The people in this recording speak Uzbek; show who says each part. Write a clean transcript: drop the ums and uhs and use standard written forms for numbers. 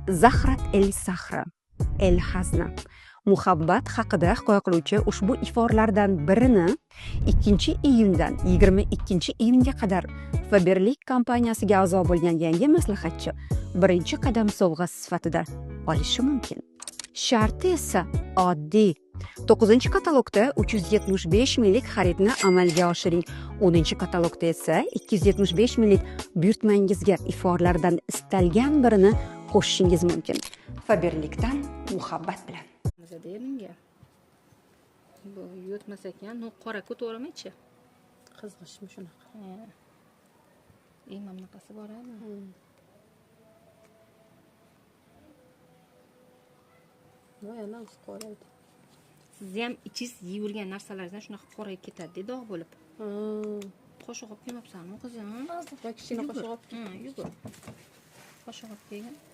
Speaker 1: Zahrat el sahra el hazna. Muhabbat haqida hikoya qiluvchi ushbu iforalardan birini 2-iyundan 22-iyunga qadar Faberlic kompaniyasiga a'zo bo'lgan yangi maslahatchi birinchi qadam sovg'a sifatida olishi mumkin. Sharti esa oddiy. 9-katalogda 375 minglik xaridni amalga oshiring. 10-katalogda esa 275 minglik buyurtmangizga iforalardan istalgan birini qo'shishingiz mumkin. Faberlic'dan muhabbat bilan.
Speaker 2: Menga bu yutmas ekan, qora ko'taramaychi?
Speaker 3: Qizg'ishmi shunaqa?
Speaker 2: Bunaqasi bor edi.
Speaker 3: Voy, ana qora edi.
Speaker 2: Sizni ham ichingiz yeyilgan narsalaringizdan shunaqa qorayib ketadi, dog' bo'lib. Qoshiq olib kelmabsanmi, qizim?
Speaker 3: Voy, kichkina qoshiq olib.
Speaker 2: Yugur. Qoshiq olib kelgan.